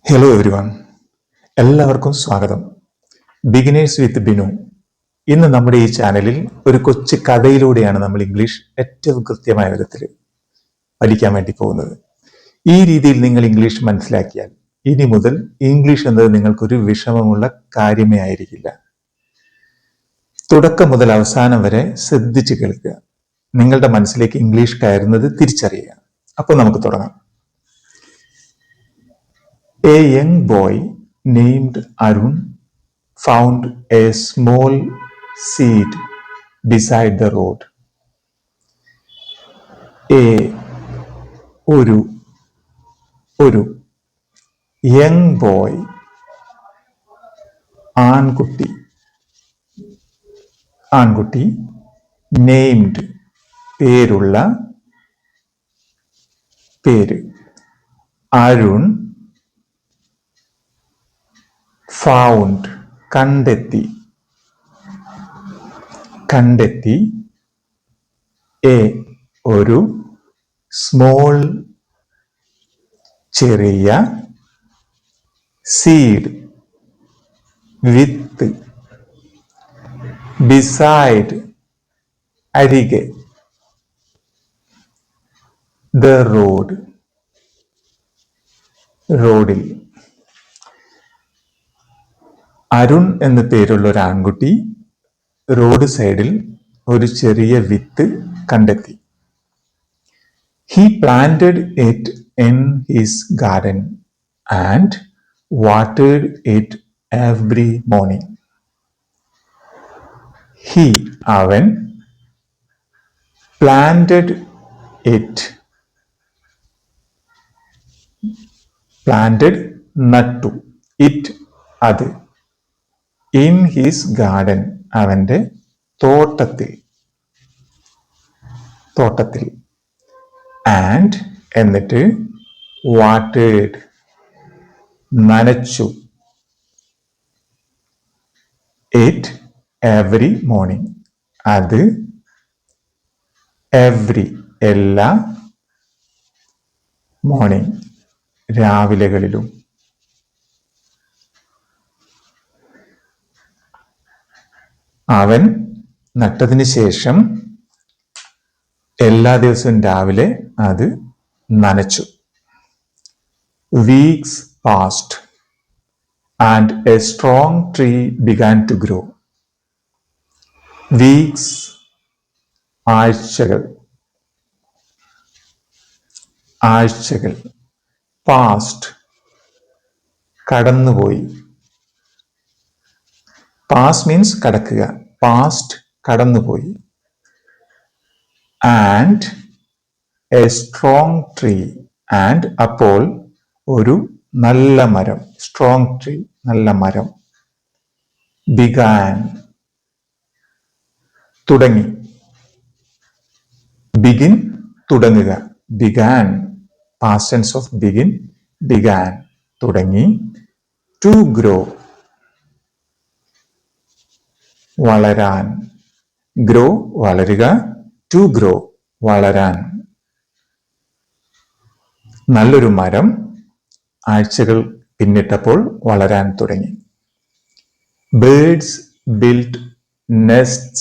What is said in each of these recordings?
Hello every one, എല്ലാവർക്കും സ്വാഗതം. Beginners വിത്ത് ബിനു. ഇന്ന് നമ്മുടെ ഈ ചാനലിൽ ഒരു കൊച്ചു കഥയിലൂടെയാണ് നമ്മൾ ഇംഗ്ലീഷ് ഏറ്റവും കൃത്യമായ വിധത്തിൽ പഠിക്കാൻ വേണ്ടി പോകുന്നത്. ഈ രീതിയിൽ നിങ്ങൾ ഇംഗ്ലീഷ് മനസ്സിലാക്കിയാൽ ഇനി മുതൽ ഇംഗ്ലീഷ് എന്നത് നിങ്ങൾക്കൊരു വിഷമമുള്ള കാര്യമേ ആയിരിക്കില്ല. തുടക്കം മുതൽ അവസാനം വരെ ശ്രദ്ധിച്ച് കേൾക്കുക. നിങ്ങളുടെ മനസ്സിലേക്ക് ഇംഗ്ലീഷ് കയറുന്നത് തിരിച്ചറിയുക. അപ്പോൾ നമുക്ക് തുടങ്ങാം. A young boy named Arun found a small seed beside the road. ഒരു young boy, ആൺകുട്ടി named പേര് അരുൺ found കണ്ടെത്തി ഒരു സ്മോൾ ചെറിയ സീഡ് വിത്ത് beside അരികെ the റോഡിൽ. അരുൺ എന്ന പേരുള്ള ഒരു ആൺകുട്ടി റോഡ് സൈഡിൽ ഒരു ചെറിയ വിത്ത് കണ്ടെത്തി. He planted it in his garden and watered it every morning. അവൻ planted നട്ടു, അത് in his garden അവന്റെ തോട്ടത്തിൽ and എന്നിട്ട് watered നനച്ചു it every morning അത് എല്ലാ മോർണിംഗ് രാവിലെകളിലും. അവൻ നട്ടതിന് ശേഷം എല്ലാ ദിവസവും രാവിലെ അത് നനച്ചു. Weeks passed and a strong tree began to grow. Weeks ആഴ്ചകൾ past കടന്നുപോയി. Past means കടക്കുക. Past കടന്നുപോയി. And a strong tree and അപ്പോൾ ഒരു നല്ല മരം, strong tree നല്ല മരം, began തുടങ്ങി. begin തുടങ്ങുക, began past tense of begin, began തുടങ്ങി. to grow വളരാൻ, grow വളരുക, to grow വളരാൻ. നല്ലൊരു മരം ആഴ്ചകൾ പിന്നിട്ടപ്പോൾ വളരാൻ തുടങ്ങി. Birds built nests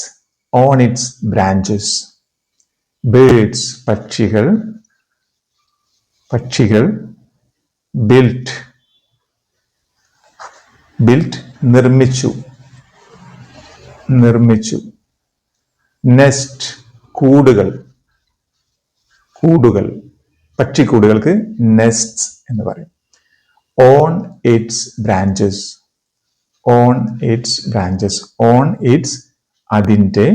on its branches. Birds പക്ഷികൾ built നിർമ്മിച്ചു. nest കൂടുകൾ, പക്ഷിക്കൂടുകൾക്ക് nests എന്ന് പറയും. on its branches അതിൻ്റെ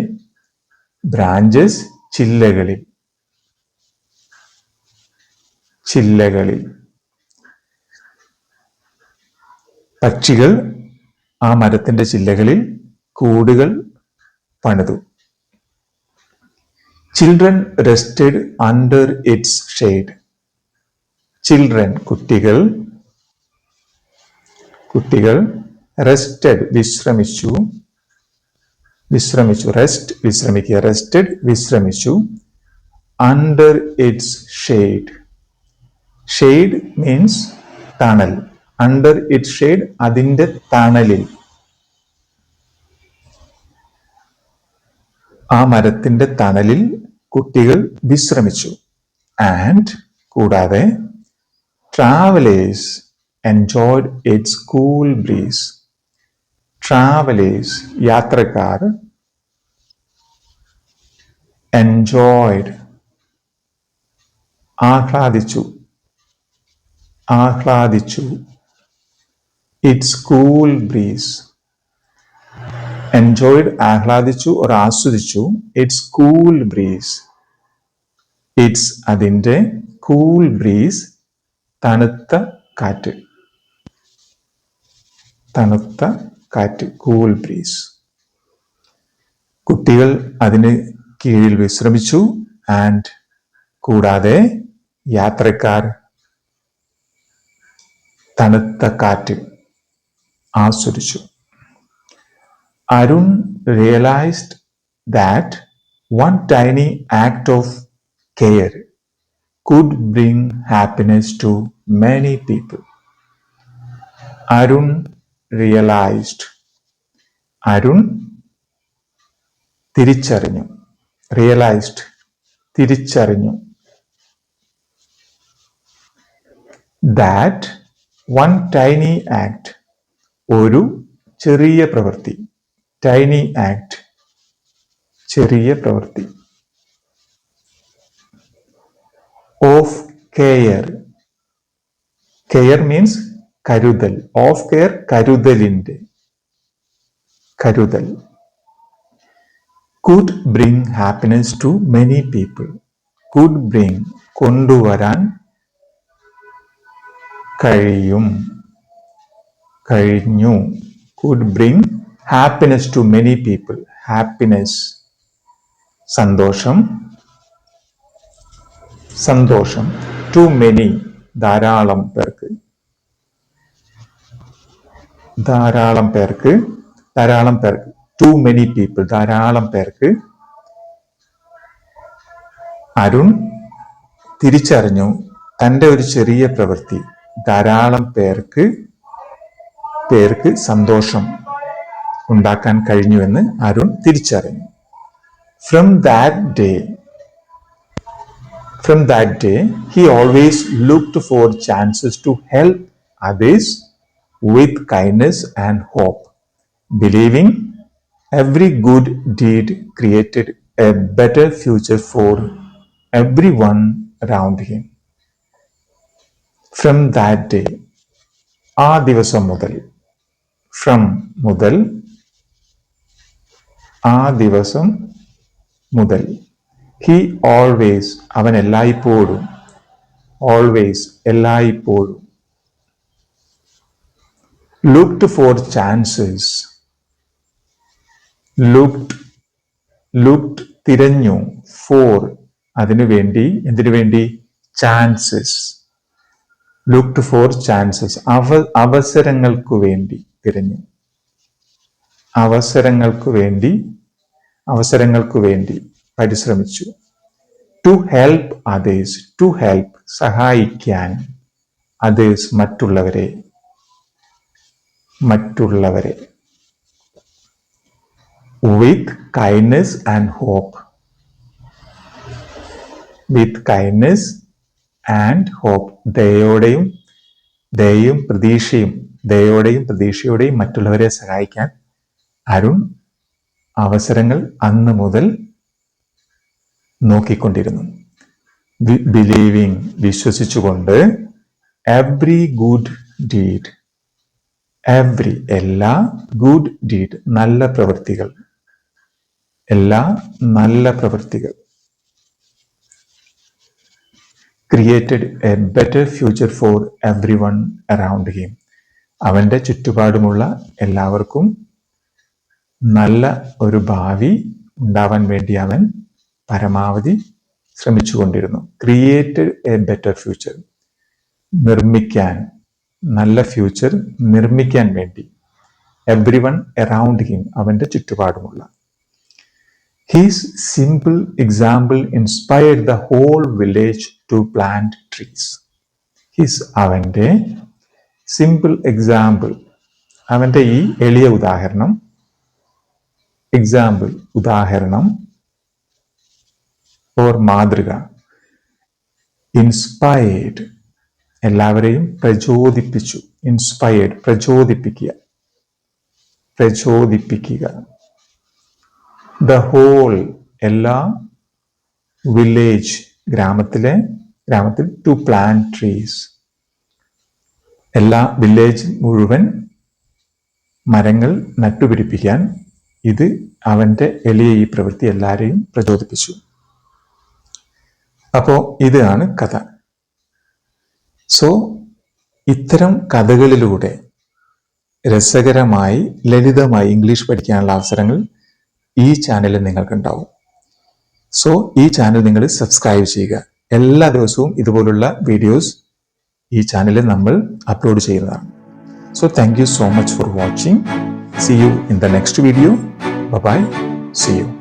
branches ചില്ലകളിൽ. പക്ഷികൾ ആ മരത്തിന്റെ ചില്ലകളിൽ കൂടുകൾ പണിതു. Children rested under its shade. കുട്ടികൾ rested വിശ്രമിച്ചു. rest വിശ്രമിക്കുക, rested വിശ്രമിച്ചു. under its shade means tunnel. Under it shade, അതിൻ്റെ തണലിൽ, ആ മരത്തിന്റെ തണലിൽ കുട്ടികൾ വിശ്രമിച്ചു. ആൻഡ് കൂടാതെ travelers enjoyed its cool breeze. travelers യാത്രക്കാർ enjoyed ആഹ്ലാദിച്ചു its cool breeze. enjoyed ആഹ്ലാദിച്ചു or ആസ്വദിച്ചു its cool breeze. its അതിൻ്റെ cool breeze തണുത്ത കാറ്റ്, കൂൾ ബ്രീസ്. കുട്ടികൾ അതിന് കീഴിൽ വിശ്രമിച്ചു. ആൻഡ് കൂടാതെ യാത്രക്കാർ തണുത്ത കാറ്റ് ആസ്വദിച്ചു. Arun realised that one tiny act of care could bring happiness to many people. Arun realized. Arun തിരിച്ചറിഞ്ഞു. Realized തിരിച്ചറിഞ്ഞു. That one tiny act, ഒരു ചെറിയ പ്രവൃത്തി. Tiny act, ചെറിയ പ്രവൃത്തി. Of care. Care means കരുതൽ. Of care കരുതലിൻ്റെ. കരുതൽ. Could bring happiness to many people. Could bring കൊണ്ടുവരാൻ കഴിയും. കഴിഞ്ഞു. Could bring happiness to many people. Happiness സന്തോഷം. സന്തോഷം. ടു മെനി ധാരാളം പേർക്ക്. ധാരാളം പേർക്ക്. ധാരാളം പേർക്ക്. ടു മെനി പീപ്പിൾ ധാരാളം പേർക്ക്. അരുൺ തിരിച്ചറിഞ്ഞു തൻ്റെ ഒരു ചെറിയ പ്രവൃത്തി ധാരാളം പേർക്ക് സന്തോഷം ഉണ്ടാക്കാൻ കഴിഞ്ഞുവെന്ന് അരുൺ തിരിച്ചറിഞ്ഞു. From that day, he always looked for chances to help others with kindness and hope, believing every good deed created a better future for everyone around him. From that day, ആ ദിവസം മുതൽ, from മുതൽ, ആ ദിവസം മുതൽ, he always അവൻ എല്ലായ്പ്പോഴും, always എല്ലായ്പ്പോഴും, looked for chances, looked തിരഞ്ഞു, for അതിനു വേണ്ടി, എന്തിനു വേണ്ടി, chances, looked for chances അവസരങ്ങൾക്കു വേണ്ടി തിരഞ്ഞു, അവസരങ്ങൾക്കു വേണ്ടി പരിശ്രമിച്ചു. To help others, to help സഹായിക്കാൻ, അതേഴ്സ് മറ്റുള്ളവരെ, with kindness and hope, with kindness and hope ദയയും പ്രതീക്ഷയോടെയും മറ്റുള്ളവരെ സഹായിക്കാൻ അരുൺ അവസരങ്ങൾ അന്ന് മുതൽ നോക്കിക്കൊണ്ടിരുന്നു. ബിലീവിങ് വിശ്വസിച്ചുകൊണ്ട്, എവ്രി ഗുഡ് ഡീഡ്, എവ്രി എല്ലാ, ഗുഡ് ഡീഡ് നല്ല പ്രവൃത്തികൾ, എല്ലാ നല്ല പ്രവൃത്തികൾ, created a better future for everyone around him അവൻ്റെ ചുറ്റുപാടുമുള്ള എല്ലാവർക്കും നല്ല ഒരു ഭാവി ഉണ്ടാവാൻ വേണ്ടി അവൻ പരമാവധി ശ്രമിച്ചുകൊണ്ടിരുന്നു. ക്രിയേറ്റഡ് എ ബെറ്റർ ഫ്യൂച്ചർ നിർമ്മിക്കാൻ, നല്ല ഫ്യൂച്ചർ നിർമ്മിക്കാൻ വേണ്ടി, എവ്രി വൺ അറൗണ്ട് ഹിം അവൻ്റെ ചുറ്റുപാടുമുള്ള. His simple example inspired the whole village to plant trees. His അവൻ്റെ സിമ്പിൾ എക്സാമ്പിൾ, അവന്റെ ഈ എളിയ ഉദാഹരണം, എക്സാമ്പിൾ ഉദാഹരണം, ഓർ മാതൃക. ഇൻസ്പയർഡ് എല്ലാവരെയും പ്രചോദിപ്പിച്ചു. ഇൻസ്പയർഡ് പ്രചോദിപ്പിക്കുക, പ്രചോദിപ്പിക്കുക. ദ ഹോൾ എല്ലാ, വില്ലേജ് ഗ്രാമത്തിൽ ടു പ്ലാന്റ് ട്രീസ് എല്ലാ, വില്ലേജ് മുഴുവൻ മരങ്ങൾ നട്ടുപിടിപ്പിക്കാൻ. ഇത് അവന്റെ എളിയ ഈ പ്രവൃത്തി എല്ലാവരെയും പ്രചോദിപ്പിച്ചു. അപ്പോ ഇതാണ് കഥ. സോ ഇത്തരം കഥകളിലൂടെ രസകരമായി ലളിതമായി ഇംഗ്ലീഷ് പഠിക്കാനുള്ള അവസരങ്ങൾ ഈ ചാനലിൽ നിങ്ങൾക്കുണ്ടാവും. സോ ഈ ചാനൽ നിങ്ങൾ സബ്സ്ക്രൈബ് ചെയ്യുക. എല്ലാ ദിവസവും ഇതുപോലുള്ള വീഡിയോസ് ഈ ചാനലിൽ നമ്മൾ അപ്ലോഡ് ചെയ്യുന്നതാണ്. So thank you so much for watching. See you in the next video. Bye bye. See you.